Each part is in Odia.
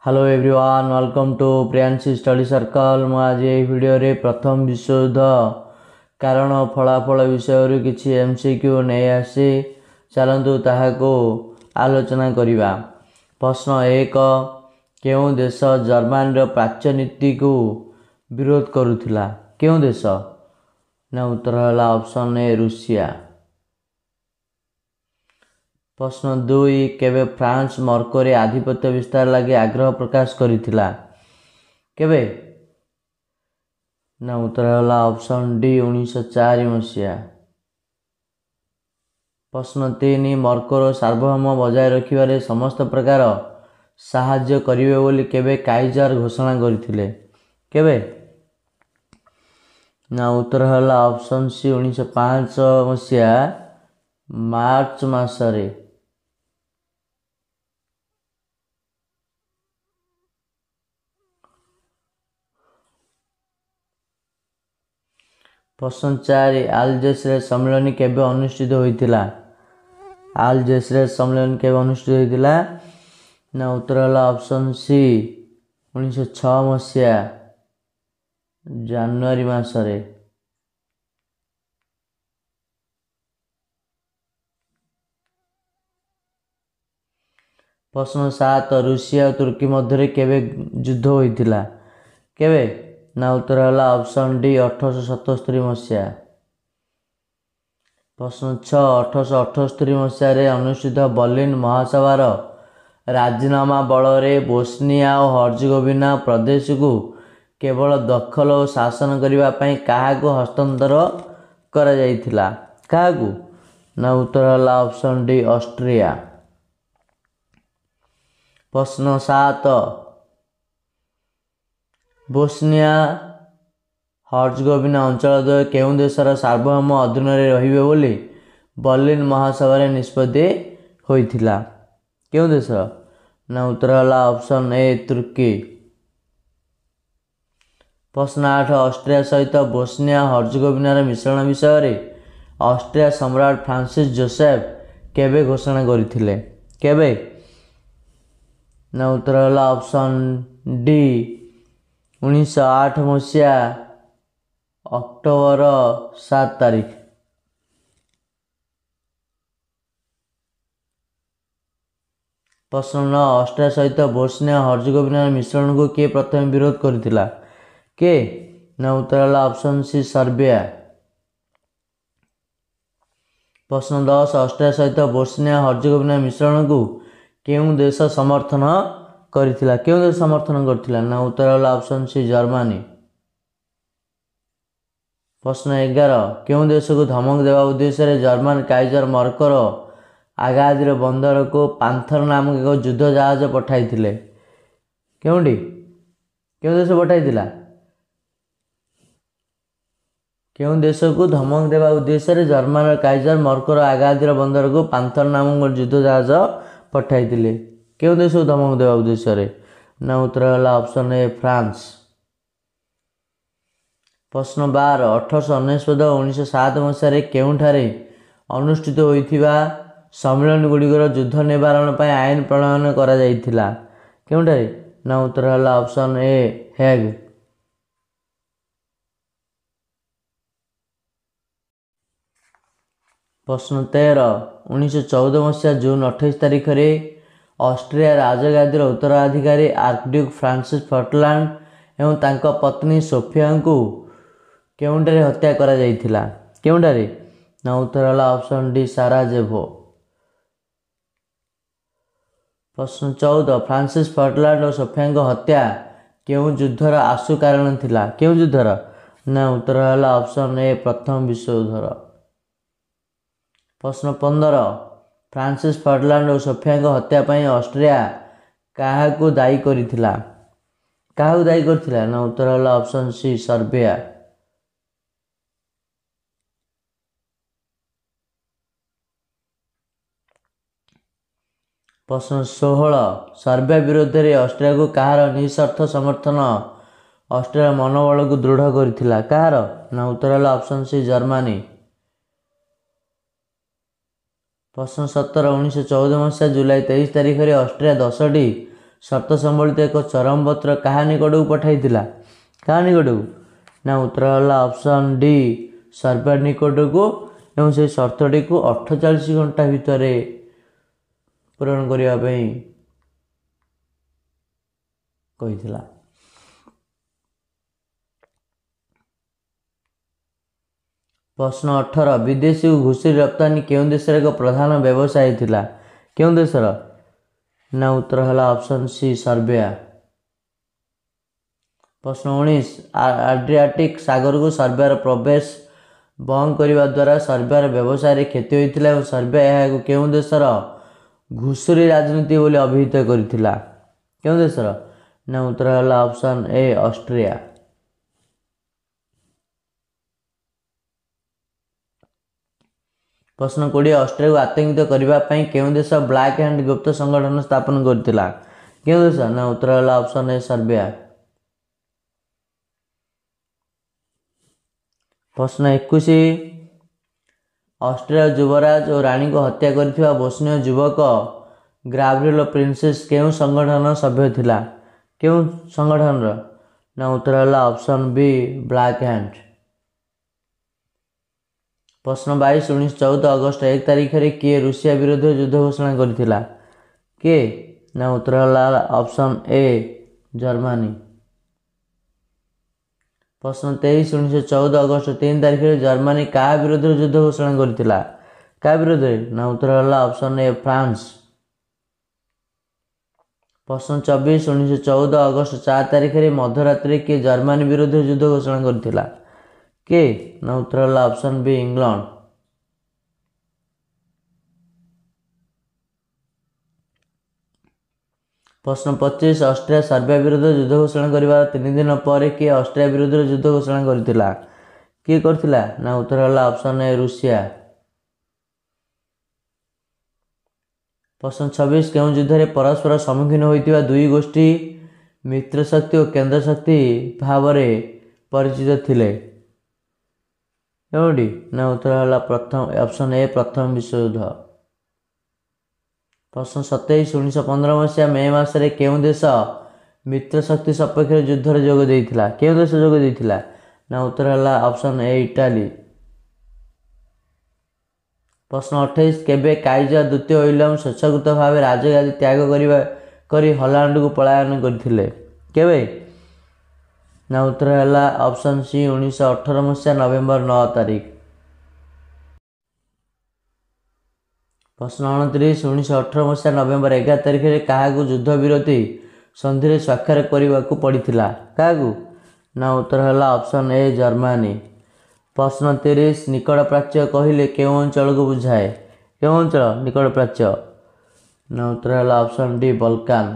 Hello everyone, welcome to Priyanshi study circle. मु आज ये वीडियो रे प्रथम विश्वयुद्ध कारण फलाफल विषय किसी एमसीक्यू नहीं आसी। चलतु ताहाको आलोचना करिबा। प्रश्न 1, केउं देश जर्मन रो प्राच्य नीति को विरोध करुथिला? केउं देश ना? उत्तर है ऑप्शन ए रूसिया। प्रश्न 2, केबे फ्रांस मर्कोरे आधिपत्य विस्तार लगे आग्रह प्रकाश करिथिला? केबे ना? उत्तर है ऑप्शन डी 1904 मसीहा। प्रश्न 3, मर्कोर सार्वभौम बजाय रखिबारे समस्त प्रकार साहाय्य करिवे बोली केबे काइजर घोषणा करथिले? केबे ना? उत्तर है ऑप्शन सी 1905 मसीहा मार्च मासरे। प्रश्न 4, आलजेर्स सम्मेलन केबे अनुष्ठित होइतिला? आलजेर्स सम्मेलन केबे अनुष्ठित होइतिला? ना? उत्तर है ऑप्शन सी 1906 मसीहा जनवरी मासरे। प्रश्न 7, रूसिया और तुर्की मध्य केबे युद्ध होइतिला? केबे ना? उत्तर है ऑप्शन डी 1877 मसीहा। प्रश्न 6, 1878 मसीह अनुष्ठित बर्लिन महासभार राजीनामा बल रे बोस्निया और हर्जेगोविना प्रदेश को केवल दखल और शासन करने पाई काहाको हस्तांतर करा जाइथिला? काहाको ना? उत्तर है ऑप्शन डी ऑस्ट्रिया। प्रश्न 7, बोस्निया हर्जेगोविना अंचल द्वय केउं देशर सार्वभौम अधीन रहिबे बोली बर्लिन महासभा निष्पत्ति होइथिला? केउं देश ना? उत्तर है ऑप्शन ए तुर्की। प्रश्न 8, ऑस्ट्रिया सहित बोस्निया हर्जेगोविनार मिश्रण विषय रे ऑस्ट्रिया सम्राट फ्रांसिस जोसेफ केबे घोषणा करथिले? केबे ना? उत्तर है ऑप्शन डी 1908 मसीहा अक्टोबर 7 तारीख। प्रश्न 9, ऑस्ट्रिया सहित बोस्निया हर्जेगोविना मिश्रण को किए प्रथम विरोध करथिला? के ना? उत्तर है ऑप्शन सी सर्बिया। प्रश्न 10, ऑस्ट्रिया सहित बोस्निया हर्जेगोविना मिश्रण को केउं देश समर्थन करथिला? केउं देश समर्थन करथिला? ना? उत्तर है ऑप्शन सी जर्मनी। प्रश्न 11, केउं देश को धमक देवा उद्देश्य जर्मन काइजर मर्कोर आगादीर बंदर को पांथर नामक एक युद्ध जहाज पठाइथिले? केउंडी केउं देश पठाइथिला? केउं देश को धमक देवा उद्देश्य जर्मन काइजर मर्कोर आगादीर बंदर को पांथर नामक युद्ध जहाज पठाइथिले? केउं देश को धमक देवा उद्देश्य ना? उत्तर है ऑप्शन ए फ्रांस। प्रश्न 12, 1899 और 1907 मसीह केउंठारे अनुष्ठित होइथिबा सम्मेलन गुड़िकर युद्ध निवारण पर आईन प्रणयन करा जाइथिला? केउंठारे ना? उत्तर है ऑप्शन ए हेग। प्रश्न 13, 1914 मसीहा जून 28 तारीख रे ऑस्ट्रिया राजगादीर उत्तराधिकारी आर्कड्यूक फ्रांसिस फर्टलैंड एवं तांका पत्नी सोफिया को केउंठारे हत्या करा जाइथिला? केउंठारे ना? उत्तर है ऑप्शन डी साराजेभो। प्रश्न 14, फ्रांसिस फर्टलैंड और सोफिया हत्या केउं युद्धर आशु कारण थिला? केउं युद्धर ना? उत्तर है ऑप्शन ए प्रथम विश्वयुद्धर। प्रश्न 15, फ्रांसिस फर्टलैंड और सोफिया हत्या पाई ऑस्ट्रिया काहाको दायी करिथिला? काहाको दायी करथिला? ना? उत्तर है ऑप्शन सी सर्बिया। प्रश्न 16, सर्बिया विरोध में ऑस्ट्रिया को कहार निःशर्त समर्थन ऑस्ट्रिया मनोबल को दृढ़ करथिला? कहार ना? उत्तर है ऑप्शन सी जर्मनी। प्रश्न 17, 1914 मसीहा जुलाई 23 तारीख में ऑस्ट्रिया 10टी ସର୍ତ୍ତ ସମ୍ବଳିତ ଏକ ଚରମପତ୍ର କାହା ନିକଟକୁ ପଠାଇଥିଲା? କାହା ନିକଟକୁ? ନା ଉତ୍ତର ହେଲା ଅପସନ୍ ଡି ସର୍ଭେୟାର ନିକଟକୁ ଏବଂ ସେହି ସର୍ତ୍ତଟିକୁ 48 ଘଣ୍ଟା ଭିତରେ ପୂରଣ କରିବା ପାଇଁ କହିଥିଲା। ପ୍ରଶ୍ନ 18 ବିଦେଶୀ ଘୁଷୁରୀ ରପ୍ତାନି କେଉଁ ଦେଶର ଏକ ପ୍ରଧାନ ବ୍ୟବସାୟ ଥିଲା? କେଉଁ ଦେଶର? ନା ଉତ୍ତର ହେଲା ଅପସନ୍ ସି ସର୍ବିଆ। ପ୍ରଶ୍ନ 19 ଆଡ୍ରିଆଟିକ୍ ସାଗରକୁ ସର୍ବିଆର ପ୍ରବେଶ ବନ୍ଦ କରିବା ଦ୍ୱାରା ସର୍ବିଆର ବ୍ୟବସାୟରେ କ୍ଷତି ହୋଇଥିଲା ଏବଂ ସର୍ବିଆ ଏହାକୁ କେଉଁ ଦେଶର ଘୁଷୁରୀ ରାଜନୀତି ବୋଲି ଅଭିହିତ କରିଥିଲା? କେଉଁ ଦେଶର? ନା ଉତ୍ତର ହେଲା ଅପସନ୍ ଏ ଅଷ୍ଟ୍ରିଆ। ପ୍ରଶ୍ନ 20 ଅଷ୍ଟ୍ରିଆକୁ ଆତଙ୍କିତ କରିବା ପାଇଁ କେଉଁ ଦେଶ ବ୍ଲାକ୍ ହ୍ୟାଣ୍ଡ ଗୁପ୍ତ ସଂଗଠନ ସ୍ଥାପନ କରିଥିଲା? କେଉଁ ଦେଶ? ନା ଉତ୍ତର ହେଲା ଅପସନ୍ ଏ ସର୍ବିଆ। ପ୍ରଶ୍ନ 21 ଅଷ୍ଟ୍ରିଆର ଯୁବରାଜ ଓ ରାଣୀଙ୍କୁ ହତ୍ୟା କରିଥିବା ବୋସ୍ନୀୟ ଯୁବକ ଗାବ୍ରିଏଲ ପ୍ରିନ୍ସେସ୍ କେଉଁ ସଂଗଠନର ସଭ୍ୟ ଥିଲା? କେଉଁ ସଂଗଠନର? ନା ଉତ୍ତର ହେଲା ଅପସନ୍ ବି ବ୍ଲାକ୍ ହ୍ୟାଣ୍ଡ। ପ୍ରଶ୍ନ 22 1914 ଅଗଷ୍ଟ 1 ତାରିଖରେ କିଏ ରୁଷିଆ ବିରୋଧରେ ଯୁଦ୍ଧ ଘୋଷଣା କରିଥିଲା? କିଏ? ନା ଉତ୍ତର ହେଲା ଅପସନ୍ ଏ ଜର୍ମାନୀ। ପ୍ରଶ୍ନ 23 1914 ଅଗଷ୍ଟ 3 ତାରିଖରେ ଜର୍ମାନୀ କାହା ବିରୋଧରେ ଯୁଦ୍ଧ ଘୋଷଣା କରିଥିଲା? କାହା ବିରୋଧରେ? ନା ଉତ୍ତର ହେଲା ଅପସନ୍ ଏ ଫ୍ରାନ୍ସ। ପ୍ରଶ୍ନ 24 1914 ଅଗଷ୍ଟ 4 ତାରିଖରେ ମଧ୍ୟରାତ୍ରିରେ କିଏ ଜର୍ମାନୀ ବିରୋଧରେ ଯୁଦ୍ଧ ଘୋଷଣା କରିଥିଲା? କିଏ? ନା ଉତ୍ତର ହେଲା ଅପସନ୍ ବି ଇଂଲଣ୍ଡ। ପ୍ରଶ୍ନ 25 ଅଷ୍ଟ୍ରିଆ ସର୍ବିଆ ବିରୋଧରେ ଯୁଦ୍ଧ ଘୋଷଣା କରିବାର 3 ଦିନ ପରେ କିଏ ଅଷ୍ଟ୍ରିଆ ବିରୋଧରେ ଯୁଦ୍ଧ ଘୋଷଣା କରିଥିଲା? କିଏ କରିଥିଲା? ନା ଉତ୍ତର ହେଲା ଅପସନ୍ ଏ ରୁଷିଆ। ପ୍ରଶ୍ନ 26 କେଉଁ ଯୁଦ୍ଧରେ ପରସ୍ପର ସମ୍ମୁଖୀନ ହୋଇଥିବା ଦୁଇ ଗୋଷ୍ଠୀ ମିତ୍ରଶକ୍ତି ଓ କେନ୍ଦ୍ରଶକ୍ତି ଭାବରେ ପରିଚିତ ଥିଲେ? କେଉଁଠି? ନା ଉତ୍ତର ହେଲା ଅପସନ୍ ଏ ପ୍ରଥମ ବିଶ୍ୱଯୁଦ୍ଧ। ପ୍ରଶ୍ନ 27 1915 ମସିହା ମେ ମାସରେ କେଉଁ ଦେଶ ମିତ୍ରଶକ୍ତି ସପକ୍ଷରେ ଯୁଦ୍ଧରେ ଯୋଗ ଦେଇଥିଲା? କେଉଁ ଦେଶ ଯୋଗ ଦେଇଥିଲା? ନା ଉତ୍ତର ହେଲା ଅପସନ୍ ଏ ଇଟାଲୀ। ପ୍ରଶ୍ନ 28 କେବେ କାଇଜର ଦ୍ୱିତୀୟ ୱିଲିୟମ୍ ସ୍ୱେଚ୍ଛାକୃତ ଭାବେ ରାଜଗାଦି ତ୍ୟାଗ କରି ହଲାଣ୍ଡକୁ ପଳାୟନ କରିଥିଲେ? କେବେ? ନା ଉତ୍ତର ହେଲା ଅପସନ୍ ସି 1918 ମସିହା ନଭେମ୍ବର 9 ତାରିଖ। ପ୍ରଶ୍ନ 29 1918 ମସିହା ନଭେମ୍ବର 11 ତାରିଖରେ କାହାକୁ ଯୁଦ୍ଧ ବିରତି ସନ୍ଧିରେ ସ୍ୱାକ୍ଷର କରିବାକୁ ପଡ଼ିଥିଲା? କାହାକୁ? ନା ଉତ୍ତର ହେଲା ଅପସନ୍ ଏ ଜର୍ମାନୀ। ପ୍ରଶ୍ନ 30 ନିକଟ ପ୍ରାଚ୍ୟ କହିଲେ କେଉଁ ଅଞ୍ଚଳକୁ ବୁଝାଏ? କେଉଁ ଅଞ୍ଚଳ ନିକଟ ପ୍ରାଚ୍ୟ? ନା ଉତ୍ତର ହେଲା ଅପସନ୍ ଡି ବଲକାନ।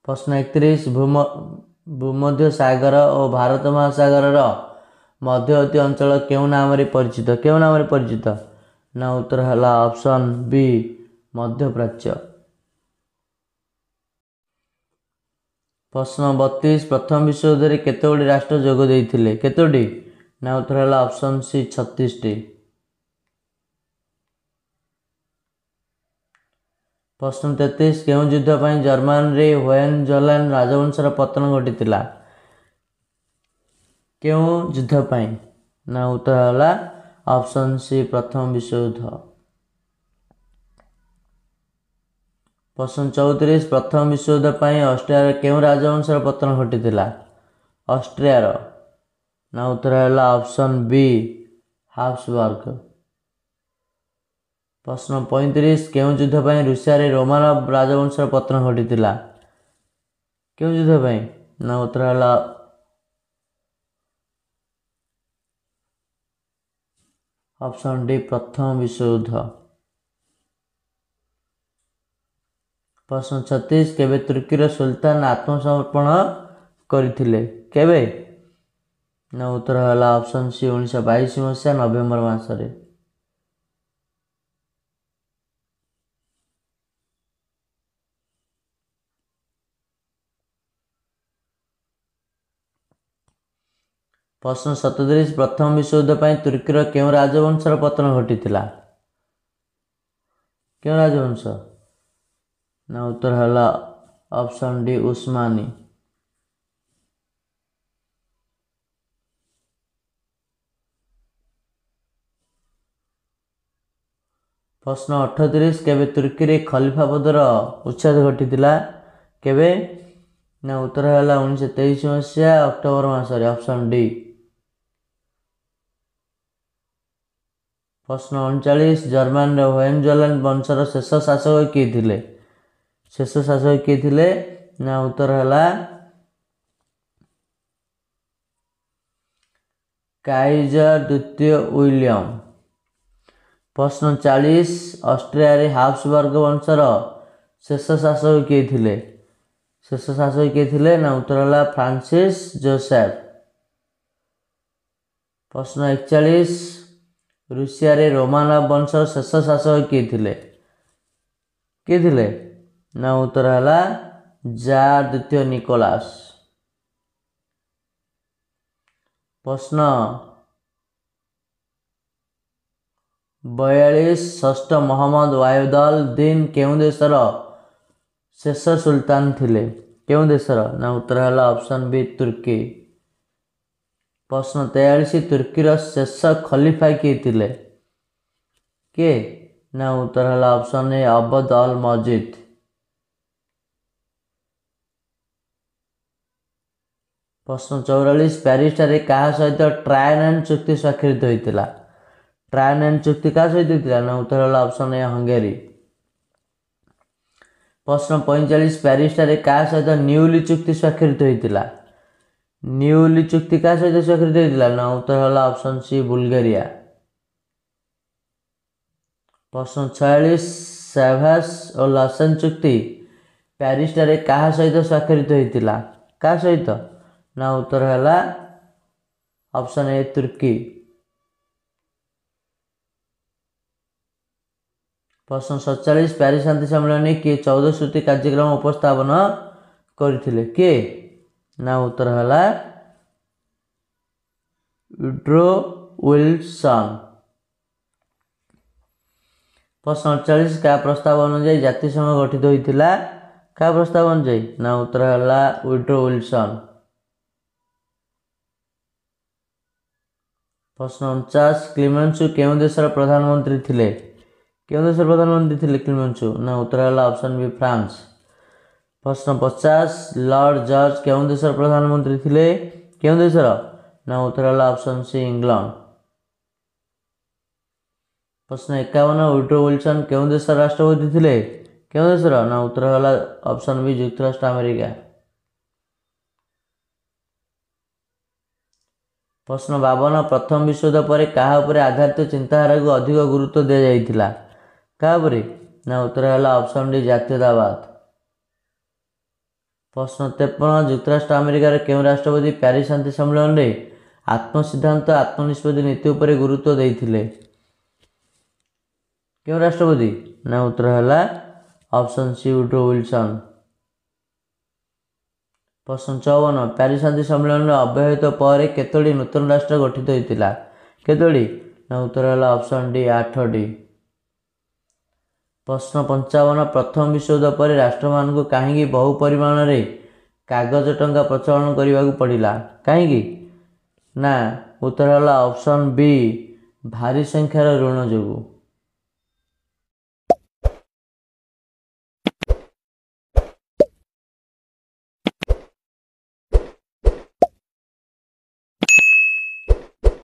ପ୍ରଶ୍ନ 31 ଭୂମଧ୍ୟ ସାଗର ଓ ଭାରତ ମହାସାଗରର ମଧ୍ୟବର୍ତ୍ତୀ ଅଞ୍ଚଳ କେଉଁ ନାମରେ ପରିଚିତ? କେଉଁ ନାମରେ ପରିଚିତ? ନା ଉତ୍ତର ହେଲା ଅପସନ୍ ବି ମଧ୍ୟପ୍ରାଚ୍ୟ। ପ୍ରଶ୍ନ 32 ପ୍ରଥମ ବିଶ୍ୱଯୁଦ୍ଧରେ କେତୋଟି ରାଷ୍ଟ୍ର ଯୋଗ ଦେଇଥିଲେ? କେତୋଟି? ନା ଉତ୍ତର ହେଲା ଅପସନ୍ ସି 36ଟି। ପ୍ରଶ୍ନ 33 କେଉଁ ଯୁଦ୍ଧ ପାଇଁ ଜର୍ମାନୀରେ ହୋହେନଜୋଲେନ୍ ରାଜବଂଶର ପତନ ଘଟିଥିଲା? କେଉଁ ଯୁଦ୍ଧ ପାଇଁ? ନା ଉତ୍ତର ହେଲା ଅପସନ୍ ସି ପ୍ରଥମ ବିଶ୍ୱଯୁଦ୍ଧ। ପ୍ରଶ୍ନ 34 ପ୍ରଥମ ବିଶ୍ୱଯୁଦ୍ଧ ପାଇଁ ଅଷ୍ଟ୍ରିଆର କେଉଁ ରାଜବଂଶର ପତନ ଘଟିଥିଲା? ଅଷ୍ଟ୍ରିଆର? ନା ଉତ୍ତର ହେଲା ଅପସନ୍ ବି ହାବସବର୍ଗ। ପ୍ରଶ୍ନ 35 କେଉଁ ଯୁଦ୍ଧ ପାଇଁ ରୁଷିଆରେ ରୋମାନୋଭ ରାଜବଂଶର ପତନ ଘଟିଥିଲା? କେଉଁ ଯୁଦ୍ଧ ପାଇଁ? ନା ଉତ୍ତର ହେଲା ଅପସନ୍ ଡି ପ୍ରଥମ ବିଶ୍ୱଯୁଦ୍ଧ। ପ୍ରଶ୍ନ 36 କେବେ ତୁର୍କୀର ସୁଲତାନ ଆତ୍ମସମର୍ପଣ କରିଥିଲେ? କେବେ? ନା ଉତ୍ତର ହେଲା ଅପସନ୍ ସି 1922 ମସିହା ନଭେମ୍ବର ମାସରେ। ପ୍ରଶ୍ନ 37 ପ୍ରଥମ ବିଶ୍ୱଯୁଦ୍ଧ ପାଇଁ ତୁର୍କୀର କେଉଁ ରାଜବଂଶର ପତନ ଘଟିଥିଲା? କେଉଁ ରାଜବଂଶ? ନା ଉତ୍ତର ହେଲା ଅପସନ୍ ଡି ଉସ୍ମାନି। ପ୍ରଶ୍ନ 38 କେବେ ତୁର୍କୀରେ ଖଲିଫା ପଦର ଉଚ୍ଛେଦ ଘଟିଥିଲା? କେବେ? ନା ଉତ୍ତର ହେଲା 1923 ମସିହା ଅକ୍ଟୋବର ମାସରେ, ଅପସନ୍ ଡି। ପ୍ରଶ୍ନ 39 ଜର୍ମାନର ହୋଏନଜୋଲେନ୍ ବଂଶର ଶେଷ ଶାସକ କିଏ ଥିଲେ? ଶେଷ ଶାସକ କିଏ ଥିଲେ? ନା ଉତ୍ତର ହେଲା କାଇଜର ଦ୍ୱିତୀୟ ୱିଲିୟମ। ପ୍ରଶ୍ନ 40 ଅଷ୍ଟ୍ରିଆରେ ହାବସବର୍ଗ ବଂଶର ଶେଷ ଶାସକ କିଏ ଥିଲେ? ଶେଷ ଶାସକ କିଏ ଥିଲେ? ନା ଉତ୍ତର ହେଲା ଫ୍ରାନ୍ସିସ୍ ଯୋସେଫ। ପ୍ରଶ୍ନ 41 ରୁଷିଆରେ ରୋମାନବ ବଂଶର ଶେଷ ଶାସକ କିଏ ଥିଲେ? କିଏ ଥିଲେ? ନା ଉତ୍ତର ହେଲା ଜାର୍ ଦ୍ୱିତୀୟ ନିକୋଲାସ। ପ୍ରଶ୍ନ 42 ଷଷ୍ଠ ମହମ୍ମଦ ୱାହିଦୁଲ ଦିନ କେଉଁ ଦେଶର ଶେଷ ସୁଲତାନ ଥିଲେ? କେଉଁ ଦେଶର? ନା ଉତ୍ତର ହେଲା ଅପସନ୍ ବି ତୁର୍କୀ। ପ୍ରଶ୍ନ 43 ତୁର୍କୀର ଶେଷ ଖଲିଫା କିଏ ଥିଲେ? କିଏ? ନା ଉତ୍ତର ହେଲା ଅପସନ୍ ଏ ଅବଦ ଅଲ ମଜିଦ୍। ପ୍ରଶ୍ନ 44 ପ୍ୟାରିସଠାରେ କାହା ସହିତ ଟ୍ରାୟାନନ୍ ଚୁକ୍ତି ସ୍ୱାକ୍ଷରିତ ହୋଇଥିଲା? ଟ୍ରାୟାନନ୍ ଚୁକ୍ତି କାହା ସହିତ ହୋଇଥିଲା? ନା ଉତ୍ତର ହେଲା ଅପସନ୍ ଏ ହଙ୍ଗେରୀ। ପ୍ରଶ୍ନ 45 ପ୍ୟାରିସଠାରେ କାହା ସହିତ ନିଉଲି ଚୁକ୍ତି ସ୍ୱାକ୍ଷରିତ ହୋଇଥିଲା? ନିଉଲି ଚୁକ୍ତି କାହା ସହିତ ସ୍ୱାକ୍ଷରିତ ହୋଇଥିଲା? ନା ଉତ୍ତର ହେଲା ଅପସନ୍ ସି ବୁଲଗେରିଆ। ପ୍ରଶ୍ନ 46 ସେଭାସ୍ ଓ ଲସେନ୍ ଚୁକ୍ତି ପ୍ୟାରିସଠାରେ କାହା ସହିତ ସ୍ୱାକ୍ଷରିତ ହୋଇଥିଲା? କାହା ସହିତ? ନା ଉତ୍ତର ହେଲା ଅପସନ୍ ଏ ତୁର୍କୀ। ପ୍ରଶ୍ନ 47 ପ୍ୟାରିସ ଶାନ୍ତି ସମ୍ମିଳନୀ କିଏ 14 ସୂତ୍ରୀ କାର୍ଯ୍ୟକ୍ରମ ଉପସ୍ଥାପନ କରିଥିଲେ? କିଏ? ନା ଉତ୍ତର ହେଲା ଉଡ୍ରୋ ୱିଲସନ୍। ପ୍ରଶ୍ନ 48 କାହା ପ୍ରସ୍ତାବ ଅନୁଯାୟୀ ଜାତିସଂଘ ଗଠିତ ହୋଇଥିଲା? କାହା ପ୍ରସ୍ତାବ ଅନୁଯାୟୀ? ନା ଉତ୍ତର ହେଲା ଉଡ୍ରୋ ୱିଲସନ୍। ପ୍ରଶ୍ନ 49 କ୍ଲିମେନ୍ସୁ କେଉଁ ଦେଶର ପ୍ରଧାନମନ୍ତ୍ରୀ ଥିଲେ? କେଉଁ ଦେଶର ପ୍ରଧାନମନ୍ତ୍ରୀ ଥିଲେ କ୍ଲିମେନ୍ସୁ? ନା ଉତ୍ତର ହେଲା ଅପସନ୍ ବି ଫ୍ରାନ୍ସ। ପ୍ରଶ୍ନ 50 ଲର୍ଡ ଜର୍ଜ କେଉଁ ଦେଶର ପ୍ରଧାନମନ୍ତ୍ରୀ ଥିଲେ? କେଉଁ ଦେଶର? ନା ଉତ୍ତର ହେଲା ଅପସନ୍ ସି ଇଂଲଣ୍ଡ। ପ୍ରଶ୍ନ 51 ଉଡ୍ରୋ ୱିଲସନ୍ କେଉଁ ଦେଶର ରାଷ୍ଟ୍ରପତି ଥିଲେ? କେଉଁ ଦେଶର? ନା ଉତ୍ତର ହେଲା ଅପସନ୍ ବି ଯୁକ୍ତରାଷ୍ଟ୍ର ଆମେରିକା। ପ୍ରଶ୍ନ 52 ପ୍ରଥମ ବିଶ୍ୱଯୁଦ୍ଧ ପରେ କାହା ଉପରେ ଆଧାରିତ ଚିନ୍ତାଧାରାକୁ ଅଧିକ ଗୁରୁତ୍ୱ ଦିଆଯାଇଥିଲା? କାହା ଉପରେ? ନା ଉତ୍ତର ହେଲା ଅପସନ୍ ଡି ଜାତୀୟତାବାଦ। ପ୍ରଶ୍ନ 53 ଯୁକ୍ତରାଷ୍ଟ୍ର ଆମେରିକାର କେଉଁ ରାଷ୍ଟ୍ରପତି ପ୍ୟାରିସ ଶାନ୍ତି ସମ୍ମିଳନୀରେ ଆତ୍ମସିଦ୍ଧାନ୍ତ ଆତ୍ମନିଷ୍ପତ୍ତି ନୀତି ଉପରେ ଗୁରୁତ୍ୱ ଦେଇଥିଲେ? କେଉଁ ରାଷ୍ଟ୍ରପତି? ନା ଉତ୍ତର ହେଲା ଅପସନ୍ ସି ଉଡ୍ରୋ ୱିଲସନ୍। ପ୍ରଶ୍ନ 54 ପ୍ୟାରିସ ଶାନ୍ତି ସମ୍ମିଳନୀର ଅବ୍ୟବହିତ ପରେ କେତୋଟି ନୂତନ ରାଷ୍ଟ୍ର ଗଠିତ ହୋଇଥିଲା? କେତୋଟି? ନା ଉତ୍ତର ହେଲା ଅପସନ୍ ଡି 8ଟି। ପ୍ରଶ୍ନ 55 ପ୍ରଥମ ବିଶ୍ୱଯୁଦ୍ଧ ପରେ ରାଷ୍ଟ୍ରମାନଙ୍କୁ କାହିଁକି ବହୁ ପରିମାଣରେ କାଗଜ ଟଙ୍କା ପ୍ରଚଳନ କରିବାକୁ ପଡ଼ିଲା? କାହିଁକି? ନା ଉତ୍ତର ହେଲା ଅପସନ୍ ବି ଭାରୀ ସଂଖ୍ୟାର ଋଣ ଯୋଗୁଁ।